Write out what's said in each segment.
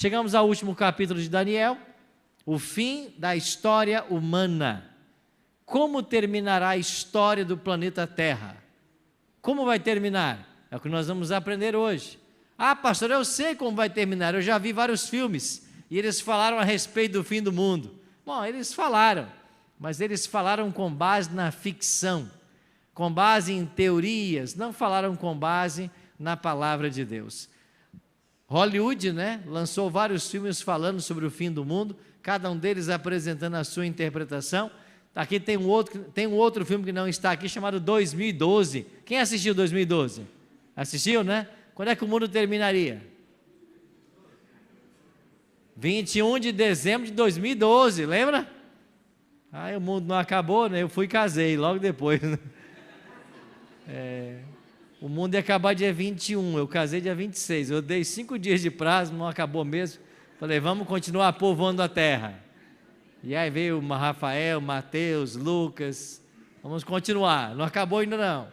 Chegamos ao último capítulo de Daniel, o fim da história humana. Como terminará a história do planeta Terra? Como vai terminar? É o que nós vamos aprender hoje. Ah, pastor, eu sei como vai terminar, eu já vi vários filmes, e eles falaram a respeito do fim do mundo. Bom, eles falaram, mas eles falaram com base na ficção, com base em teorias, não falaram com base na palavra de Deus. Hollywood, lançou vários filmes falando sobre o fim do mundo, cada um deles apresentando a sua interpretação. Aqui tem um outro filme que não está aqui, chamado 2012. Quem assistiu 2012? Assistiu, né? Quando é que o mundo terminaria? 21 de dezembro de 2012, lembra? Aí o mundo não acabou, né? Eu fui e casei logo depois, né? O mundo ia acabar dia 21, eu casei dia 26, eu dei 5 dias de prazo, não acabou mesmo. Falei, vamos continuar povoando a terra. E aí veio o Rafael, Mateus, Lucas, vamos continuar, não acabou ainda não.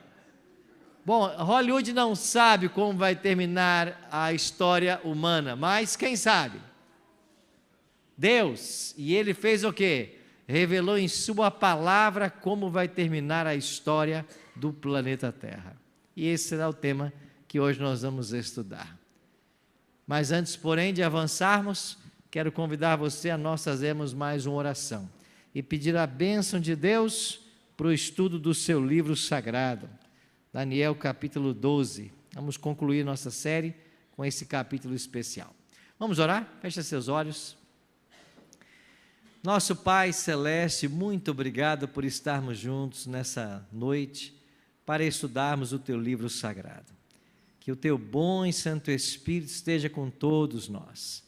Bom, Hollywood não sabe como vai terminar a história humana, mas quem sabe? Deus, e Ele fez o quê? Revelou em sua palavra como vai terminar a história do planeta Terra. E esse será o tema que hoje nós vamos estudar. Mas antes, porém, de avançarmos, quero convidar você a nós fazermos mais uma oração e pedir a bênção de Deus para o estudo do seu livro sagrado, Daniel capítulo 12. Vamos concluir nossa série com esse capítulo especial. Vamos orar? Feche seus olhos. Nosso Pai Celeste, muito obrigado por estarmos juntos nessa noite para estudarmos o Teu livro sagrado. Que o Teu bom e Santo Espírito esteja com todos nós.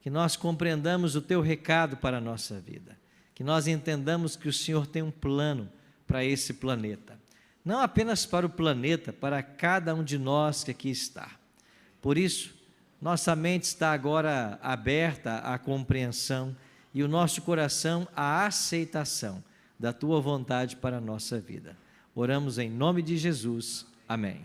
Que nós compreendamos o Teu recado para a nossa vida. Que nós entendamos que o Senhor tem um plano para esse planeta. Não apenas para o planeta, para cada um de nós que aqui está. Por isso, nossa mente está agora aberta à compreensão e o nosso coração à aceitação da Tua vontade para a nossa vida. Oramos em nome de Jesus. Amém.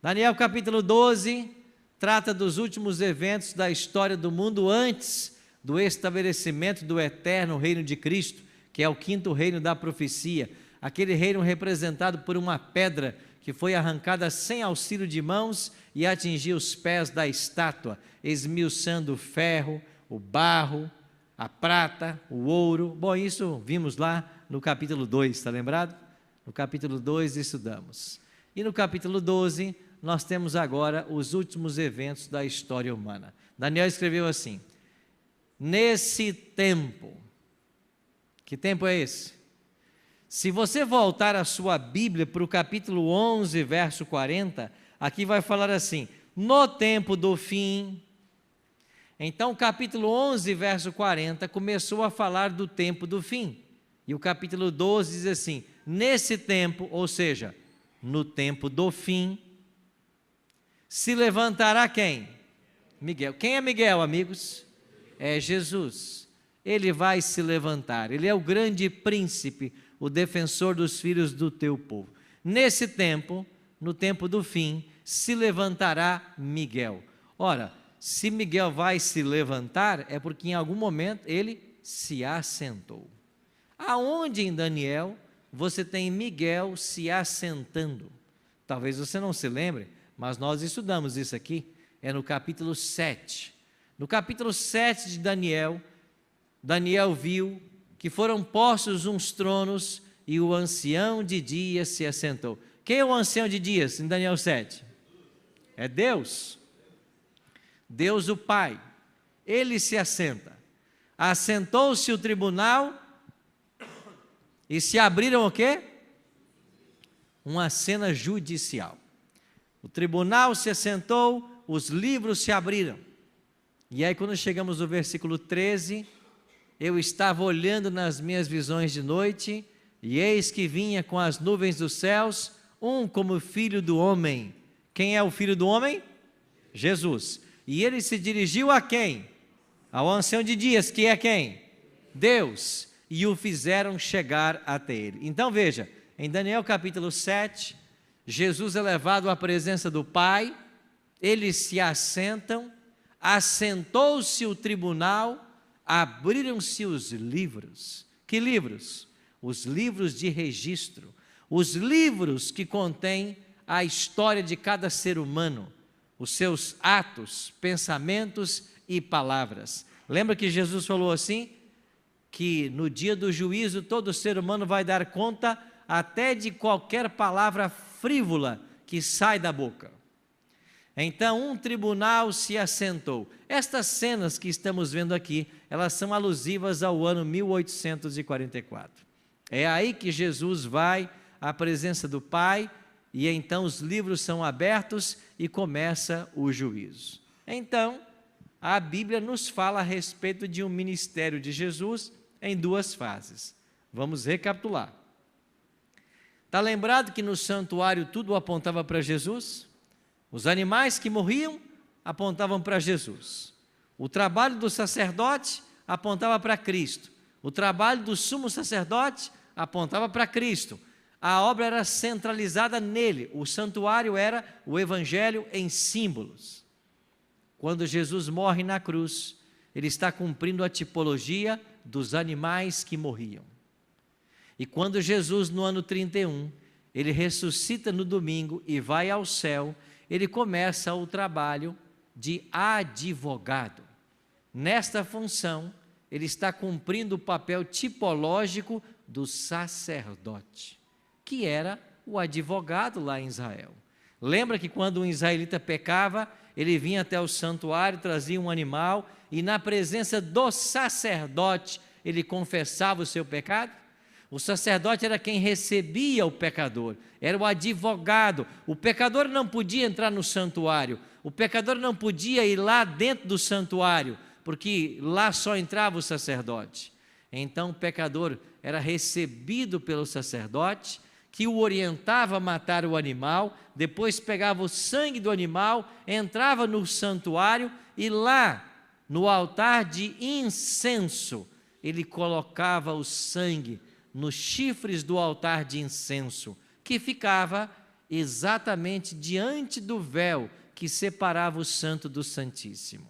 Daniel capítulo 12 trata dos últimos eventos da história do mundo antes do estabelecimento do eterno reino de Cristo, que é o quinto reino da profecia, aquele reino representado por uma pedra que foi arrancada sem auxílio de mãos e atingiu os pés da estátua, esmiuçando o ferro, o barro, a prata, o ouro. Bom, isso vimos lá no capítulo 2, está lembrado? No capítulo 2 estudamos. E no capítulo 12, nós temos agora os últimos eventos da história humana. Daniel escreveu assim: nesse tempo, que tempo é esse? Se você voltar a sua Bíblia para o capítulo 11, verso 40, aqui vai falar assim: no tempo do fim. Então o capítulo 11, verso 40, começou a falar do tempo do fim. E o capítulo 12 diz assim: nesse tempo, ou seja, no tempo do fim, se levantará quem? Miguel. Quem é Miguel, amigos? É Jesus. Ele vai se levantar. Ele é o grande príncipe, o defensor dos filhos do teu povo. Nesse tempo, no tempo do fim, se levantará Miguel. Ora, se Miguel vai se levantar, é porque em algum momento ele se assentou. Aonde em Daniel você tem Miguel se assentando? Talvez você não se lembre, mas nós estudamos isso aqui, é no capítulo 7. No capítulo 7 de Daniel, Daniel viu que foram postos uns tronos e o ancião de dias se assentou. Quem é o ancião de dias em Daniel 7? É Deus. Deus o Pai. Ele se assenta. Assentou-se o tribunal e se abriram o quê? Uma cena judicial. O tribunal se assentou, os livros se abriram. E aí quando chegamos no versículo 13, eu estava olhando nas minhas visões de noite, e eis que vinha com as nuvens dos céus, um como filho do homem. Quem é o filho do homem? Jesus. E ele se dirigiu a quem? Ao ancião de dias, que é quem? Deus. E o fizeram chegar até ele. Então veja, em Daniel capítulo 7, Jesus é levado à presença do Pai, eles se assentam, assentou-se o tribunal, abriram-se os livros. Que livros? Os livros de registro, os livros que contêm a história de cada ser humano, os seus atos, pensamentos e palavras. Lembra que Jesus falou assim? Que no dia do juízo todo ser humano vai dar conta até de qualquer palavra frívola que sai da boca. Então um tribunal se assentou. Estas cenas que estamos vendo aqui, elas são alusivas ao ano 1844. É aí que Jesus vai à presença do Pai, e então os livros são abertos e começa o juízo. Então, a Bíblia nos fala a respeito de um ministério de Jesus em duas fases. Vamos recapitular. Está lembrado que no santuário tudo apontava para Jesus? Os animais que morriam apontavam para Jesus. O trabalho do sacerdote apontava para Cristo. O trabalho do sumo sacerdote apontava para Cristo. A obra era centralizada nele. O santuário era o evangelho em símbolos. Quando Jesus morre na cruz, ele está cumprindo a tipologia dos animais que morriam. E quando Jesus, no ano 31, ele ressuscita no domingo e vai ao céu, ele começa o trabalho de advogado. Nesta função, ele está cumprindo o papel tipológico do sacerdote, que era o advogado lá em Israel. Lembra que quando um israelita pecava, ele vinha até o santuário, trazia um animal, e na presença do sacerdote, ele confessava o seu pecado? O sacerdote era quem recebia o pecador, era o advogado. O pecador não podia entrar no santuário, o pecador não podia ir lá dentro do santuário, porque lá só entrava o sacerdote. Então o pecador era recebido pelo sacerdote, que o orientava a matar o animal, depois pegava o sangue do animal, entrava no santuário e lá, no altar de incenso, ele colocava o sangue nos chifres do altar de incenso, que ficava exatamente diante do véu que separava o santo do santíssimo.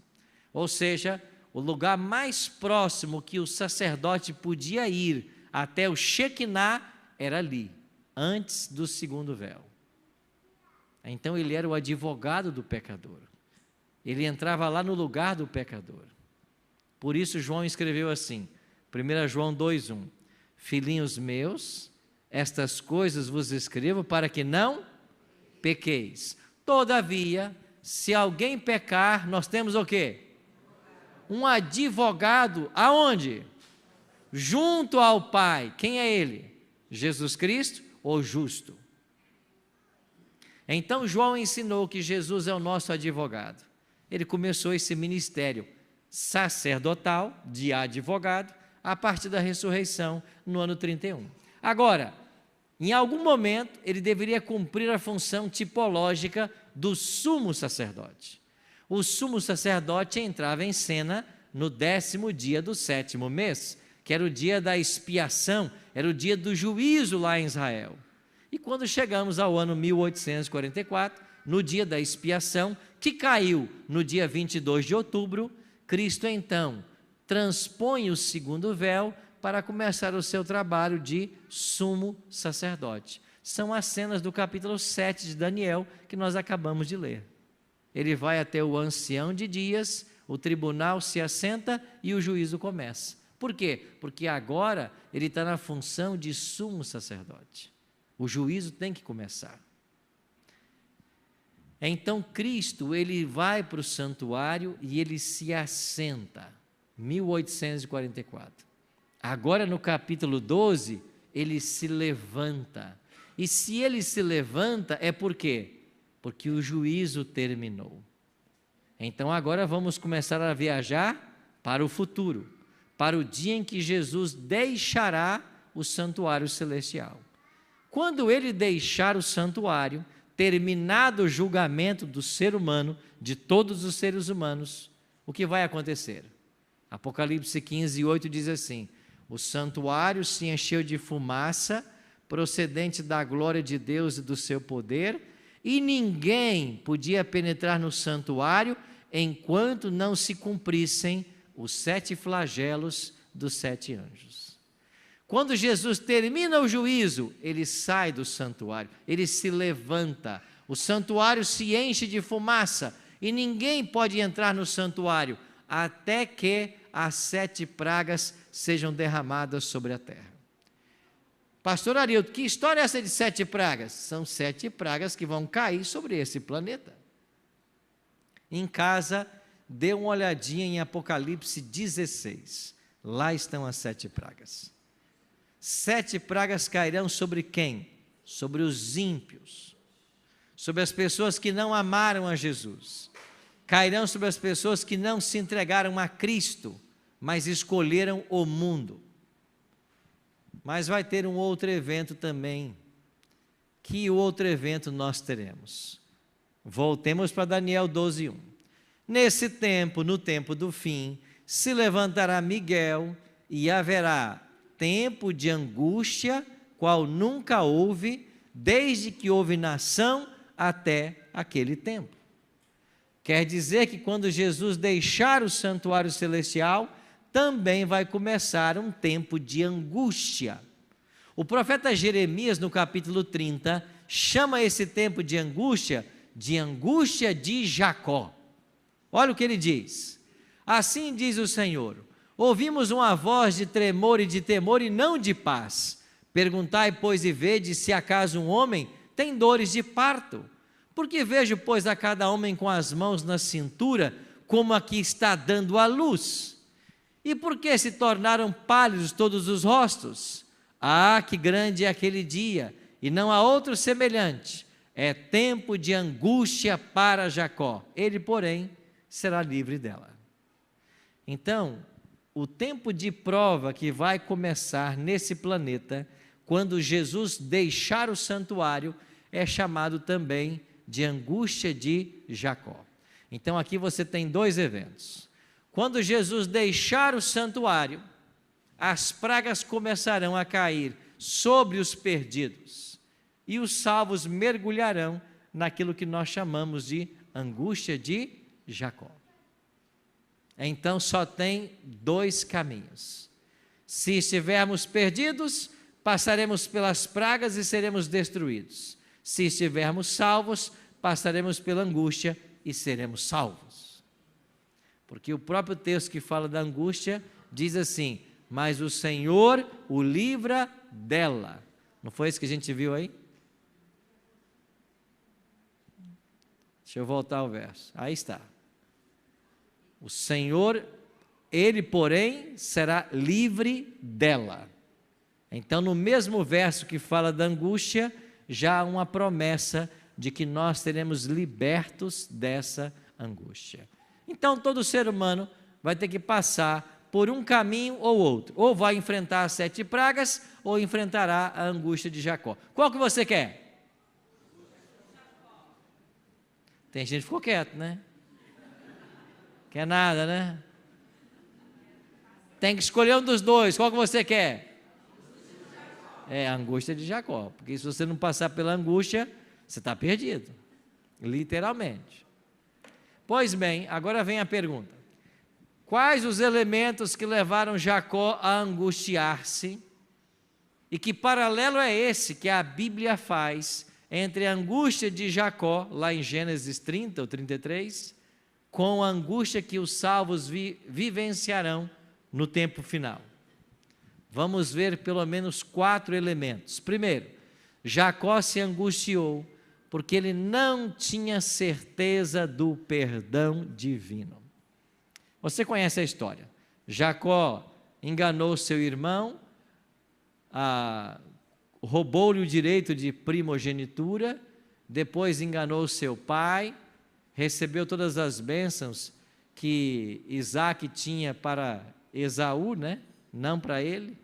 Ou seja, o lugar mais próximo que o sacerdote podia ir até o Shequiná era ali, antes do segundo véu. Então ele era o advogado do pecador. Ele entrava lá no lugar do pecador. Por isso João escreveu assim, 1 João 2,1: Filhinhos meus, estas coisas vos escrevo para que não pequeis. Todavia, se alguém pecar, nós temos o quê? Um advogado, aonde? Junto ao Pai. Quem é ele? Jesus Cristo, o justo. Então João ensinou que Jesus é o nosso advogado. Ele começou esse ministério sacerdotal de advogado a partir da ressurreição no ano 31. Agora, em algum momento, ele deveria cumprir a função tipológica do sumo sacerdote. O sumo sacerdote entrava em cena no 10º dia do 7º mês, que era o dia da expiação, era o dia do juízo lá em Israel. E quando chegamos ao ano 1844, no dia da expiação, que caiu no dia 22 de outubro, Cristo então transpõe o segundo véu para começar o seu trabalho de sumo sacerdote. São as cenas do capítulo 7 de Daniel que nós acabamos de ler. Ele vai até o ancião de dias, o tribunal se assenta e o juízo começa. Por quê? Porque agora ele está na função de sumo sacerdote. O juízo tem que começar. Então Cristo, ele vai para o santuário e ele se assenta. 1844. Agora no capítulo 12, ele se levanta. E se ele se levanta, é por quê? Porque o juízo terminou. Então agora vamos começar a viajar para o futuro, para o dia em que Jesus deixará o santuário celestial. Quando ele deixar o santuário, terminado o julgamento do ser humano, de todos os seres humanos, o que vai acontecer? Apocalipse 15:8 diz assim: o santuário se encheu de fumaça, procedente da glória de Deus e do seu poder, e ninguém podia penetrar no santuário, enquanto não se cumprissem os 7 flagelos dos 7 anjos. Quando Jesus termina o juízo, ele sai do santuário, ele se levanta, o santuário se enche de fumaça e ninguém pode entrar no santuário até que as 7 pragas sejam derramadas sobre a terra. Pastor Arildo, que história é essa de 7 pragas? São 7 pragas que vão cair sobre esse planeta. Em casa, dê uma olhadinha em Apocalipse 16. Lá estão as 7 pragas. 7 pragas cairão sobre quem? Sobre os ímpios, sobre as pessoas que não amaram a Jesus. Cairão sobre as pessoas que não se entregaram a Cristo, mas escolheram o mundo. Mas vai ter um outro evento também. Que outro evento nós teremos? Voltemos para Daniel 12:1. Nesse tempo, no tempo do fim, se levantará Miguel e haverá tempo de angústia, qual nunca houve, desde que houve nação até aquele tempo. Quer dizer que quando Jesus deixar o santuário celestial, também vai começar um tempo de angústia. O profeta Jeremias, no capítulo 30, chama esse tempo de angústia de Jacó. Olha o que ele diz: assim diz o Senhor, ouvimos uma voz de tremor e de temor e não de paz. Perguntai, pois, e vede se acaso um homem tem dores de parto. Porque vejo, pois, a cada homem com as mãos na cintura, como a que está dando à luz. E por que se tornaram pálidos todos os rostos? Ah, que grande é aquele dia, e não há outro semelhante. É tempo de angústia para Jacó, ele, porém, será livre dela. Então, o tempo de prova que vai começar nesse planeta, quando Jesus deixar o santuário, é chamado também de angústia de Jacó. Então, aqui você tem 2 eventos. Quando Jesus deixar o santuário, as pragas começarão a cair sobre os perdidos, e os salvos mergulharão naquilo que nós chamamos de angústia de Jacó. Então só tem 2 caminhos. Se estivermos perdidos, passaremos pelas pragas e seremos destruídos. Se estivermos salvos, passaremos pela angústia e seremos salvos. Porque o próprio texto que fala da angústia diz assim: mas o Senhor o livra dela. Não foi isso que a gente viu aí? Deixa eu voltar ao verso. Aí está. O Senhor, ele, porém, será livre dela. Então, no mesmo verso que fala da angústia, já há uma promessa de que nós seremos libertos dessa angústia. Então, todo ser humano vai ter que passar por um caminho ou outro. Ou vai enfrentar as 7 pragas, ou enfrentará a angústia de Jacó. Qual que você quer? Tem gente que ficou quieto, né? Quer nada, né? Tem que escolher um dos 2. Qual que você quer? É a angústia de Jacó. Porque se você não passar pela angústia, você está perdido. Literalmente. Pois bem, agora vem a pergunta. Quais os elementos que levaram Jacó a angustiar-se? E que paralelo é esse que a Bíblia faz entre a angústia de Jacó, lá em Gênesis 30 ou 33, com a angústia que os salvos vivenciarão no tempo final? Vamos ver pelo menos 4 elementos. Primeiro, Jacó se angustiou porque ele não tinha certeza do perdão divino. Você conhece a história. Jacó enganou seu irmão, roubou-lhe o direito de primogenitura, depois enganou seu pai, recebeu todas as bênçãos que Isaac tinha para Esaú, né? Não para ele.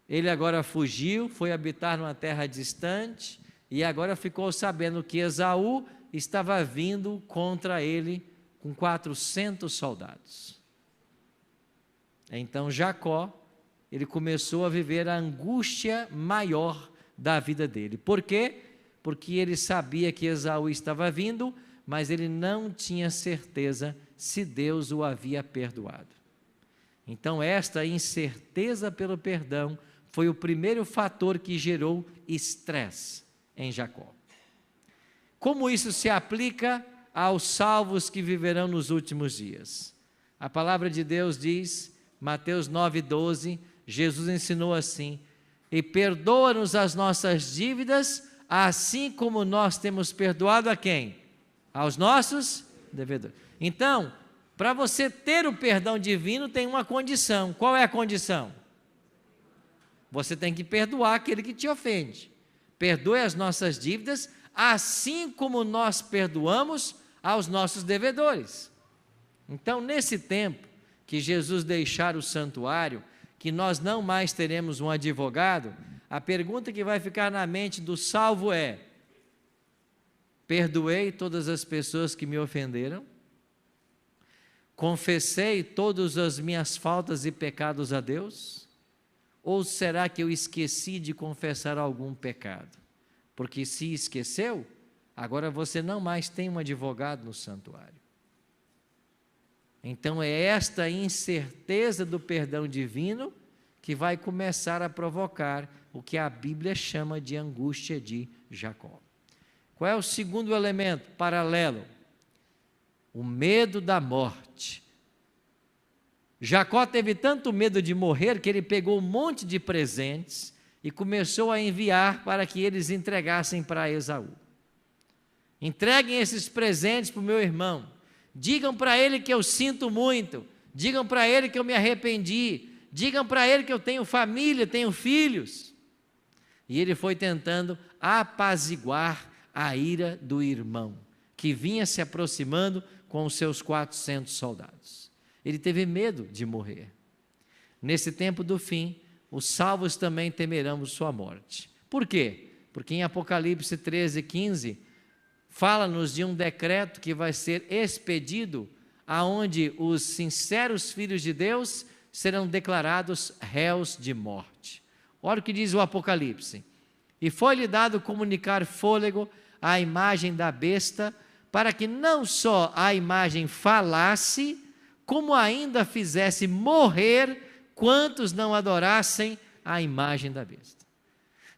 Ele agora fugiu, foi habitar numa terra distante, e agora ficou sabendo que Esaú estava vindo contra ele com 400 soldados. Então Jacó, ele começou a viver a angústia maior da vida dele. Por quê? Porque ele sabia que Esaú estava vindo, mas ele não tinha certeza se Deus o havia perdoado. Então, esta incerteza pelo perdão foi o primeiro fator que gerou estresse em Jacó. Como isso se aplica aos salvos que viverão nos últimos dias? A palavra de Deus diz, Mateus 9,12, Jesus ensinou assim: e perdoa-nos as nossas dívidas, assim como nós temos perdoado a quem? Aos nossos devedores. Então, para você ter o perdão divino, tem uma condição. Qual é a condição? Você tem que perdoar aquele que te ofende. Perdoe as nossas dívidas, assim como nós perdoamos aos nossos devedores. Então, nesse tempo que Jesus deixar o santuário, que nós não mais teremos um advogado, a pergunta que vai ficar na mente do salvo é: perdoei todas as pessoas que me ofenderam? Confessei todas as minhas faltas e pecados a Deus? Ou será que eu esqueci de confessar algum pecado? Porque se esqueceu, agora você não mais tem um advogado no santuário. Então é esta incerteza do perdão divino que vai começar a provocar o que a Bíblia chama de angústia de Jacó. Qual é o segundo elemento paralelo? O medo da morte. Jacó teve tanto medo de morrer que ele pegou um monte de presentes e começou a enviar para que eles entregassem para Esaú. Entreguem esses presentes para o meu irmão. Digam para ele que eu sinto muito. Digam para ele que eu me arrependi. Digam para ele que eu tenho família, tenho filhos. E ele foi tentando apaziguar a ira do irmão, que vinha se aproximando com os seus 400 soldados. Ele teve medo de morrer. Nesse tempo do fim, os salvos também temerão sua morte. Por quê? Porque em Apocalipse 13:15, fala-nos de um decreto que vai ser expedido, aonde os sinceros filhos de Deus serão declarados réus de morte. Olha o que diz o Apocalipse: e foi-lhe dado comunicar fôlego à imagem da besta, para que não só a imagem falasse, como ainda fizesse morrer quantos não adorassem a imagem da besta.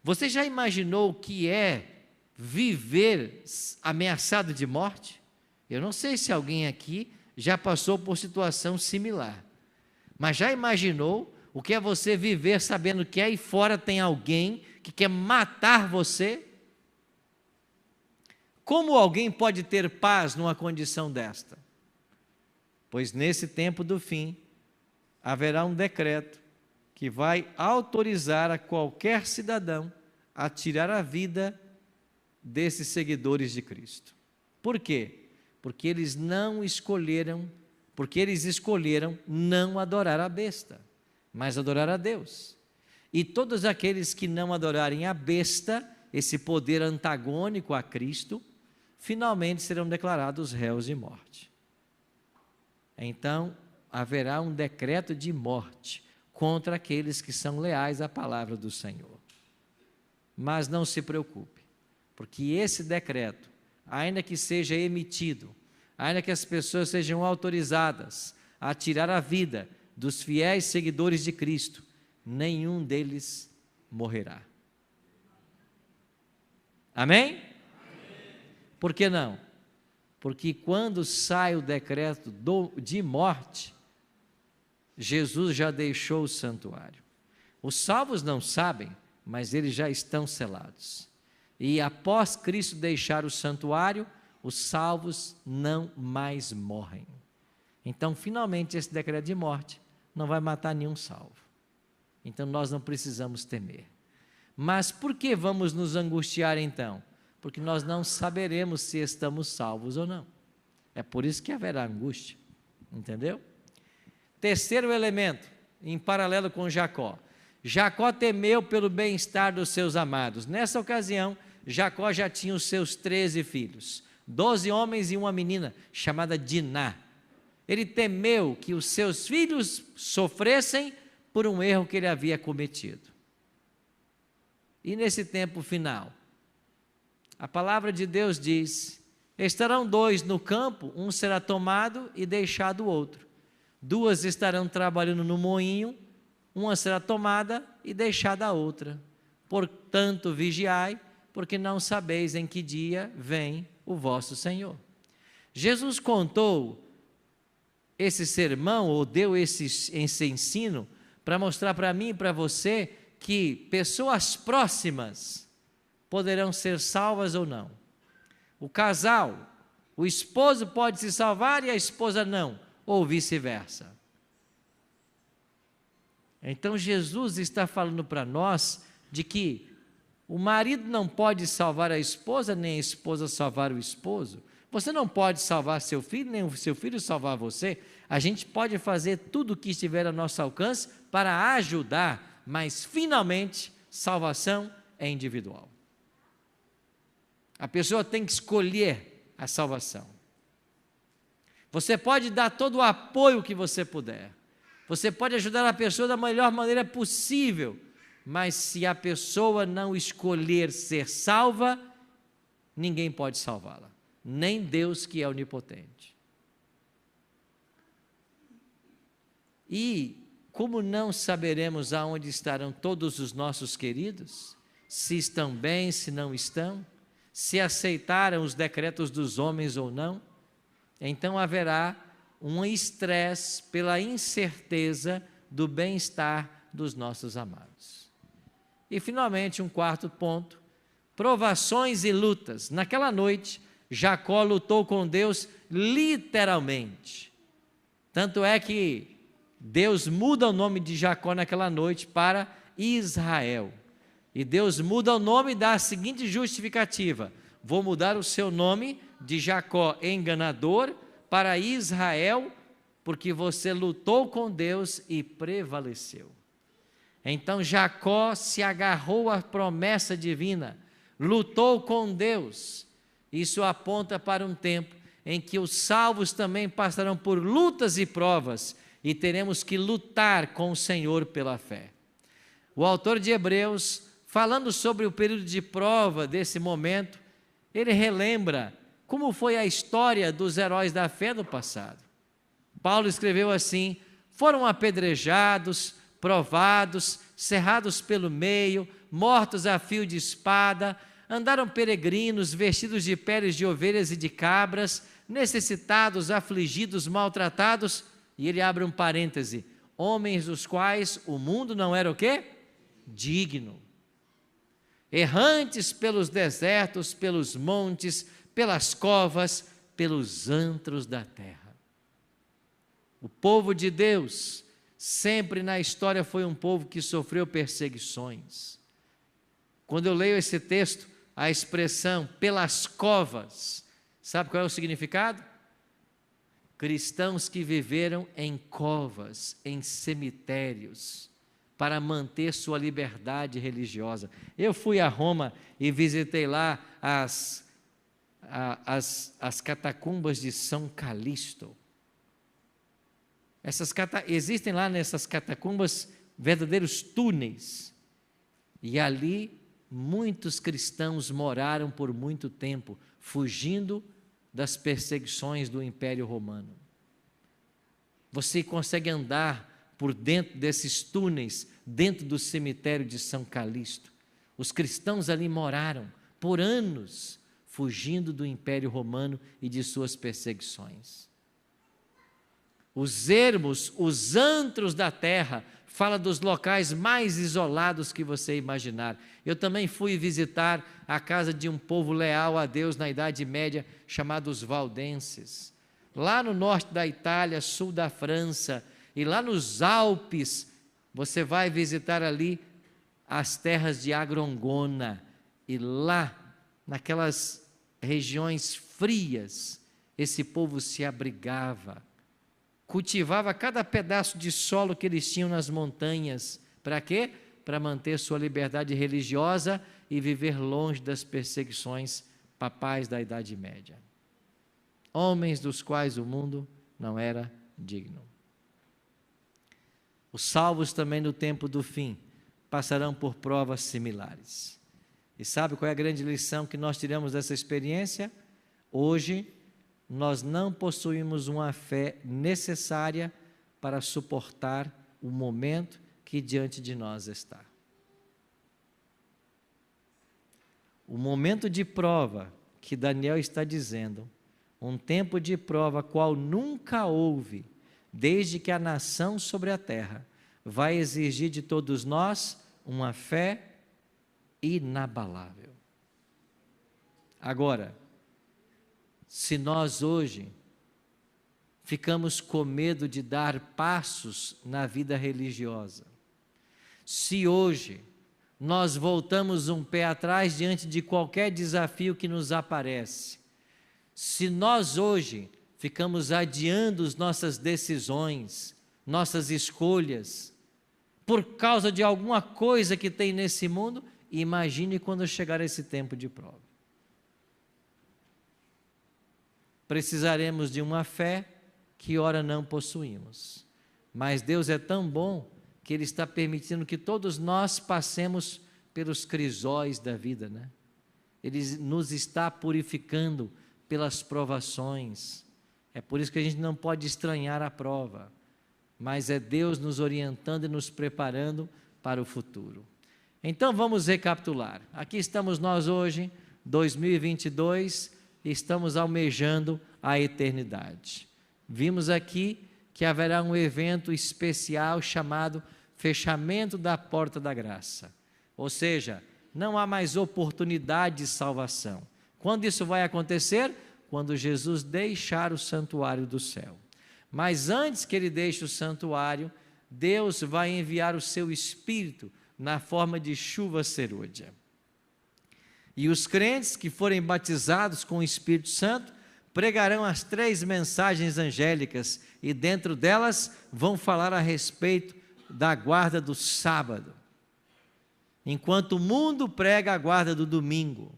Você já imaginou o que é viver ameaçado de morte? Eu não sei se alguém aqui já passou por situação similar, mas já imaginou o que é você viver sabendo que aí fora tem alguém que quer matar você? Como alguém pode ter paz numa condição desta? Pois nesse tempo do fim, haverá um decreto que vai autorizar a qualquer cidadão a tirar a vida desses seguidores de Cristo. Por quê? Porque eles escolheram não adorar a besta, mas adorar a Deus. E todos aqueles que não adorarem a besta, esse poder antagônico a Cristo, finalmente serão declarados réus de morte. Então, haverá um decreto de morte contra aqueles que são leais à palavra do Senhor. Mas não se preocupe, porque esse decreto, ainda que seja emitido, ainda que as pessoas sejam autorizadas a tirar a vida dos fiéis seguidores de Cristo, nenhum deles morrerá. Amém? Por que não? Porque quando sai o decreto de morte, Jesus já deixou o santuário. Os salvos não sabem, mas eles já estão selados. E após Cristo deixar o santuário, os salvos não mais morrem. Então, finalmente, esse decreto de morte não vai matar nenhum salvo. Então, nós não precisamos temer. Mas por que vamos nos angustiar então? Porque nós não saberemos se estamos salvos ou não. É por isso que haverá angústia, entendeu? Terceiro elemento, em paralelo com Jacó. Jacó temeu pelo bem-estar dos seus amados. Nessa ocasião, Jacó já tinha os seus 13 filhos, 12 homens e uma menina chamada Diná. Ele temeu que os seus filhos sofressem por um erro que ele havia cometido. E nesse tempo final, a palavra de Deus diz Estarão 2 no campo, um será tomado e deixado o outro. 2 estarão trabalhando no moinho, uma será tomada e deixada a outra. Portanto, vigiai, porque não sabeis em que dia vem o vosso Senhor. Jesus contou esse sermão, ou deu esse ensino, para mostrar para mim e para você que pessoas próximas poderão ser salvas ou não. O casal, o esposo pode se salvar e a esposa não, ou vice-versa. Então Jesus está falando para nós de que o marido não pode salvar a esposa, nem a esposa salvar o esposo. Você não pode salvar seu filho, nem o seu filho salvar você. A gente pode fazer tudo o que estiver ao nosso alcance para ajudar, mas finalmente salvação é individual. A pessoa tem que escolher a salvação. Você pode dar todo o apoio que você puder. Você pode ajudar a pessoa da melhor maneira possível, mas se a pessoa não escolher ser salva, ninguém pode salvá-la, nem Deus, que é onipotente. E como não saberemos aonde estarão todos os nossos queridos? Se estão bem, se não estão? Se aceitaram os decretos dos homens ou não? Então haverá um estresse pela incerteza do bem-estar dos nossos amados. E finalmente, um quarto ponto: provações e lutas. Naquela noite, Jacó lutou com Deus literalmente. Tanto é que Deus muda o nome de Jacó naquela noite para Israel. E Deus muda o nome e dá a seguinte justificativa: vou mudar o seu nome de Jacó enganador para Israel, porque você lutou com Deus e prevaleceu. Então Jacó se agarrou à promessa divina, lutou com Deus. Isso aponta para um tempo em que os salvos também passarão por lutas e provas, e teremos que lutar com o Senhor pela fé. O autor de Hebreus, falando sobre o período de prova desse momento, ele relembra como foi a história dos heróis da fé do passado. Paulo escreveu assim: foram apedrejados, provados, cerrados pelo meio, mortos a fio de espada, andaram peregrinos, vestidos de peles de ovelhas e de cabras, necessitados, afligidos, maltratados. E ele abre um parêntese: homens dos quais o mundo não era o quê? Digno. Errantes pelos desertos, pelos montes, pelas covas, pelos antros da terra. O povo de Deus sempre na história foi um povo que sofreu perseguições. Quando eu leio esse texto, a expressão pelas covas, sabe qual é o significado? Cristãos que viveram em covas, em cemitérios, para manter sua liberdade religiosa. Eu fui a Roma e visitei lá as catacumbas de São Calixto. Existem lá nessas catacumbas verdadeiros túneis, e ali muitos cristãos moraram por muito tempo, fugindo das perseguições do Império Romano. Você consegue andar por dentro desses túneis, dentro do cemitério de São Calixto. Os cristãos ali moraram por anos, fugindo do Império Romano e de suas perseguições. Os ermos, os antros da terra, fala dos locais mais isolados que você imaginar. Eu também fui visitar a casa de um povo leal a Deus na Idade Média, chamados valdenses. Lá no norte da Itália, sul da França, e lá nos Alpes, você vai visitar ali as terras de Agrongona. E lá, naquelas regiões frias, esse povo se abrigava, cultivava cada pedaço de solo que eles tinham nas montanhas. Para quê? Para manter sua liberdade religiosa e viver longe das perseguições papais da Idade Média. Homens dos quais o mundo não era digno. Os salvos também no tempo do fim passarão por provas similares. E sabe qual é a grande lição que nós tiramos dessa experiência? hoje nós não possuímos uma fé necessária para suportar o momento que diante de nós está. O momento de prova que Daniel está dizendo, um tempo de prova qual nunca houve, desde que a nação sobre a terra, vai exigir de todos nós uma fé inabalável. Agora, se nós hoje ficamos com medo de dar passos na vida religiosa, se hoje nós voltamos um pé atrás diante de qualquer desafio que nos aparece, se nós hoje ficamos adiando as nossas decisões, nossas escolhas, por causa de alguma coisa que tem nesse mundo, imagine quando chegar esse tempo de prova. Precisaremos de uma fé que ora não possuímos, mas Deus é tão bom que Ele está permitindo que todos nós passemos pelos crisóis da vida, né? Ele nos está purificando pelas provações. É por isso que a gente não pode estranhar a prova, mas é Deus nos orientando e nos preparando para o futuro. Então vamos recapitular. Aqui estamos nós hoje, 2022, e estamos almejando a eternidade. Vimos aqui que haverá um evento especial chamado fechamento da porta da graça. Ou seja, não há mais oportunidade de salvação. Quando isso vai acontecer? Quando Jesus deixar o santuário do céu. Mas antes que Ele deixe o santuário, Deus vai enviar o seu Espírito na forma de chuva serôdia. E os crentes que forem batizados com o Espírito Santo pregarão as 3 mensagens angélicas e dentro delas vão falar a respeito da guarda do sábado. Enquanto o mundo prega a guarda do domingo.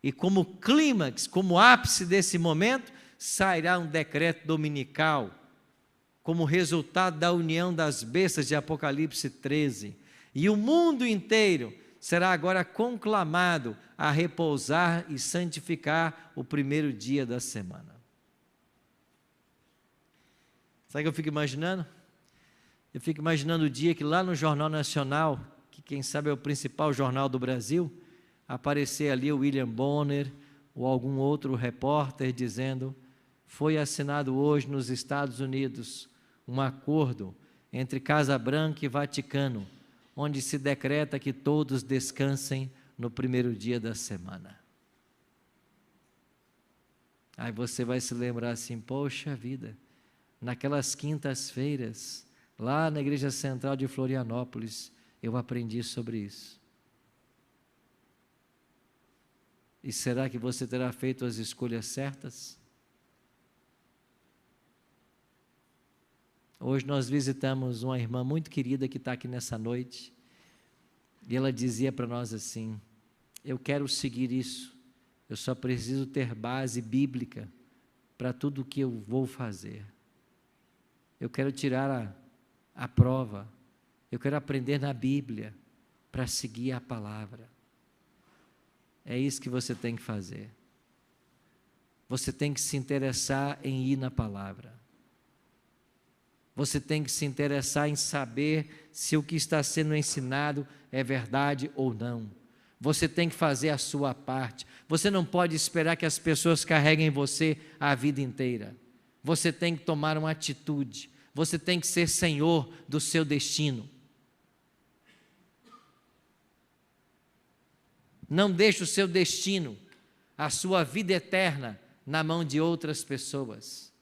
E como clímax, como ápice desse momento, sairá um decreto dominical, como resultado da união das bestas de Apocalipse 13. E o mundo inteiro será agora conclamado a repousar e santificar o primeiro dia da semana. Sabe o que eu fico imaginando? Eu fico imaginando o dia que lá no Jornal Nacional, que quem sabe é o principal jornal do Brasil, aparecer ali o William Bonner ou algum outro repórter dizendo: foi assinado hoje nos Estados Unidos um acordo entre Casa Branca e Vaticano, onde se decreta que todos descansem no primeiro dia da semana. Aí você vai se lembrar assim: poxa vida, naquelas quintas-feiras, lá na Igreja Central de Florianópolis, eu aprendi sobre isso. E será que você terá feito as escolhas certas? Hoje nós visitamos uma irmã muito querida que está aqui nessa noite, e ela dizia para nós assim: eu quero seguir isso, eu só preciso ter base bíblica para tudo o que eu vou fazer. Eu quero tirar a prova, eu quero aprender na Bíblia para seguir a palavra. É isso que você tem que fazer. Você tem que se interessar em ir na palavra. Você tem que se interessar em saber se o que está sendo ensinado é verdade ou não. Você tem que fazer a sua parte. Você não pode esperar que as pessoas carreguem você a vida inteira. Você tem que tomar uma atitude. Você tem que ser senhor do seu destino. Não deixe o seu destino, a sua vida eterna, na mão de outras pessoas.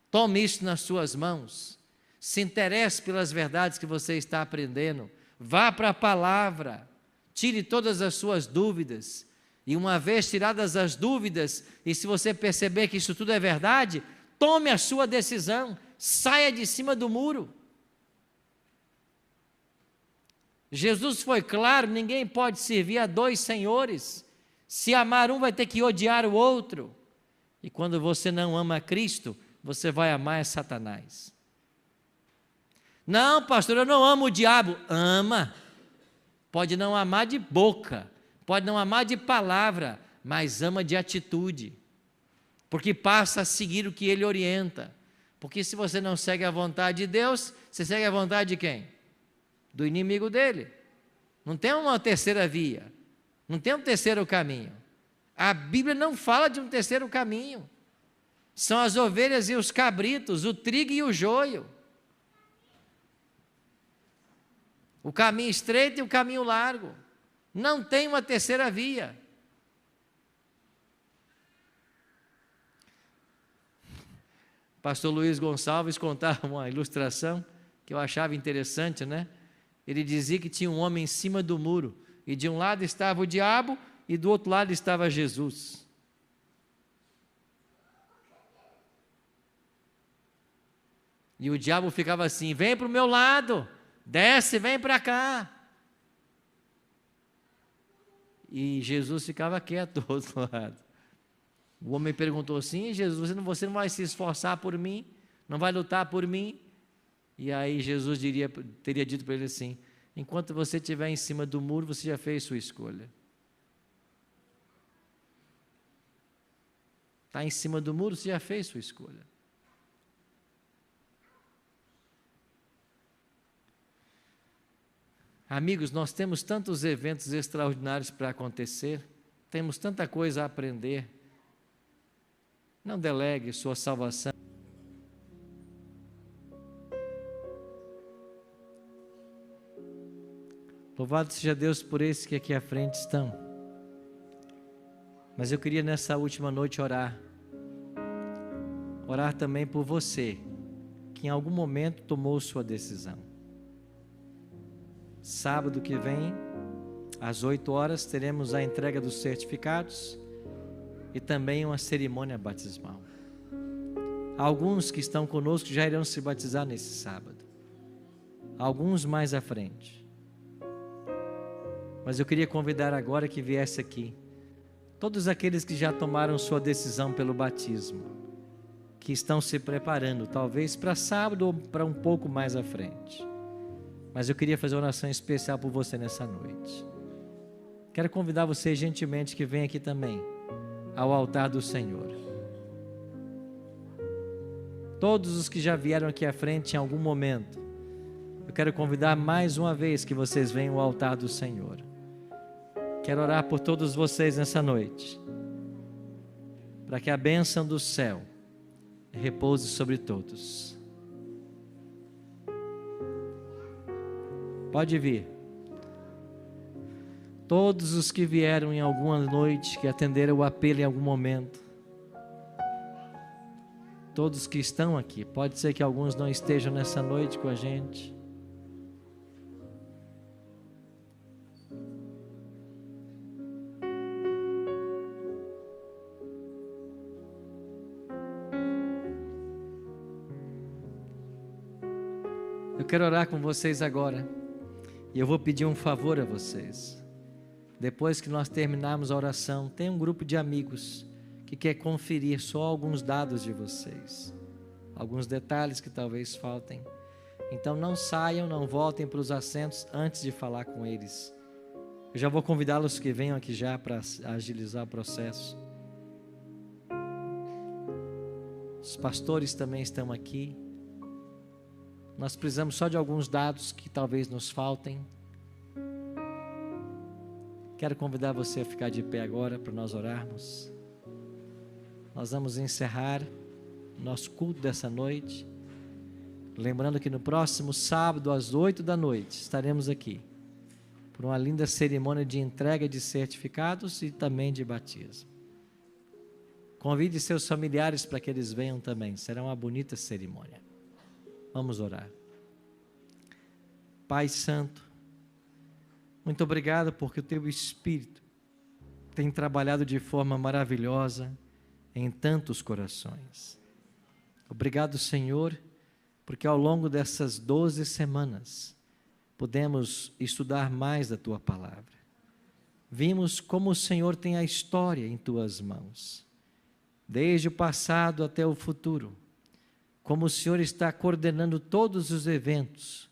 Tome isso nas suas mãos. Se interesse pelas verdades que você está aprendendo. Vá para a palavra. Tire todas as suas dúvidas. E uma vez tiradas as dúvidas, e se você perceber que isso tudo é verdade, tome a sua decisão. Saia de cima do muro. Jesus foi claro: ninguém pode servir a 2 senhores. Se amar um, vai ter que odiar o outro. E quando você não ama Cristo, você vai amar Satanás. Não, pastor, eu não amo o diabo. Ama. Pode não amar de boca, pode não amar de palavra, mas ama de atitude. porque passa a seguir o que ele orienta. Porque se você não segue a vontade de Deus, você segue a vontade de quem? Do inimigo dele. Não tem uma terceira via, não tem um terceiro caminho. A Bíblia não fala de um terceiro caminho. São as ovelhas e os cabritos, o trigo e o joio. O caminho estreito e o caminho largo. Não tem uma terceira via. Pastor Luiz Gonçalves contava uma ilustração que eu achava interessante, né? Ele dizia que tinha um homem em cima do muro, e de um lado estava o diabo, e do outro lado estava Jesus. E o diabo ficava assim: vem para o meu lado, desce, vem para cá. E Jesus ficava quieto do outro lado. O homem perguntou assim: Jesus, você não vai se esforçar por mim? Não vai lutar por mim? E aí Jesus teria dito para ele assim: enquanto você estiver em cima do muro, você já fez sua escolha. Está em cima do muro, você já fez sua escolha. Amigos, nós temos tantos eventos extraordinários para acontecer, temos tanta coisa a aprender. Não delegue sua salvação. Louvado seja Deus por esses que aqui à frente estão. Mas eu queria nessa última noite orar também por você, que em algum momento tomou sua decisão. Sábado que vem, às 8 horas, teremos a entrega dos certificados e também uma cerimônia batismal. Alguns que estão conosco já irão se batizar nesse sábado, alguns mais à frente. Mas eu queria convidar agora que viesse aqui todos aqueles que já tomaram sua decisão pelo batismo, que estão se preparando, talvez para sábado ou para um pouco mais à frente. Mas eu queria fazer uma oração especial por você nessa noite. Quero convidar você gentilmente que venha aqui também ao altar do Senhor. Todos os que já vieram aqui à frente em algum momento, eu quero convidar mais uma vez que vocês venham ao altar do Senhor. Quero orar por todos vocês nessa noite, para que a bênção do céu repouse sobre todos. Pode vir. Todos os que vieram em alguma noite, que atenderam o apelo em algum momento, todos que estão aqui, pode ser que alguns não estejam nessa noite com a gente. Eu quero orar com vocês agora, e eu vou pedir um favor a vocês. Depois que nós terminarmos a oração, tem um grupo de amigos que quer conferir só alguns dados de vocês, alguns detalhes que talvez faltem. Então não saiam, não voltem para os assentos antes de falar com eles. Eu já vou convidá-los que venham aqui já para agilizar o processo. Os pastores também estão aqui. Nós precisamos só de alguns dados que talvez nos faltem. Quero convidar você a ficar de pé agora para nós orarmos. Nós vamos encerrar nosso culto dessa noite. Lembrando que no próximo sábado, às 8 da noite, estaremos aqui por uma linda cerimônia de entrega de certificados e também de batismo. Convide seus familiares para que eles venham também. Será uma bonita cerimônia. Vamos orar. Pai Santo, muito obrigado porque o Teu Espírito tem trabalhado de forma maravilhosa em tantos corações. Obrigado, Senhor, porque ao longo dessas 12 semanas pudemos estudar mais da Tua Palavra. Vimos como o Senhor tem a história em Tuas mãos, desde o passado até o futuro. Como o Senhor está coordenando todos os eventos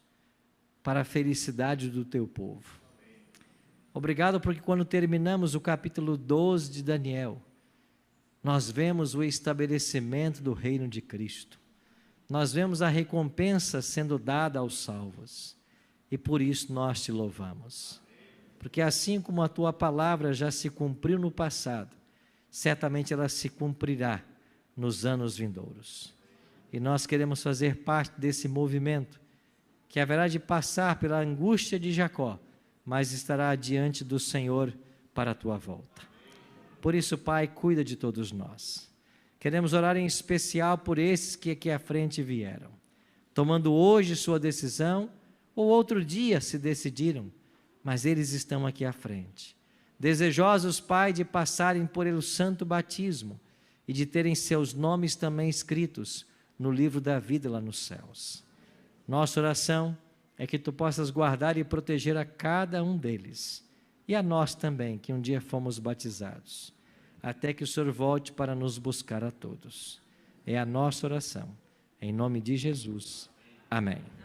para a felicidade do Teu povo. Obrigado porque quando terminamos o capítulo 12 de Daniel, nós vemos o estabelecimento do reino de Cristo. Nós vemos a recompensa sendo dada aos salvos. E por isso nós te louvamos. Porque assim como a tua palavra já se cumpriu no passado, certamente ela se cumprirá nos anos vindouros. E nós queremos fazer parte desse movimento, que haverá de passar pela angústia de Jacó, mas estará diante do Senhor para a tua volta. Por isso, Pai, cuida de todos nós. Queremos orar em especial por esses que aqui à frente vieram, tomando hoje sua decisão, ou outro dia se decidiram, mas eles estão aqui à frente. Desejosos, Pai, de passarem por o santo batismo e de terem seus nomes também escritos no livro da vida lá nos céus. Nossa oração é que Tu possas guardar e proteger a cada um deles, e a nós também, que um dia fomos batizados, até que o Senhor volte para nos buscar a todos. É a nossa oração, em nome de Jesus. Amém.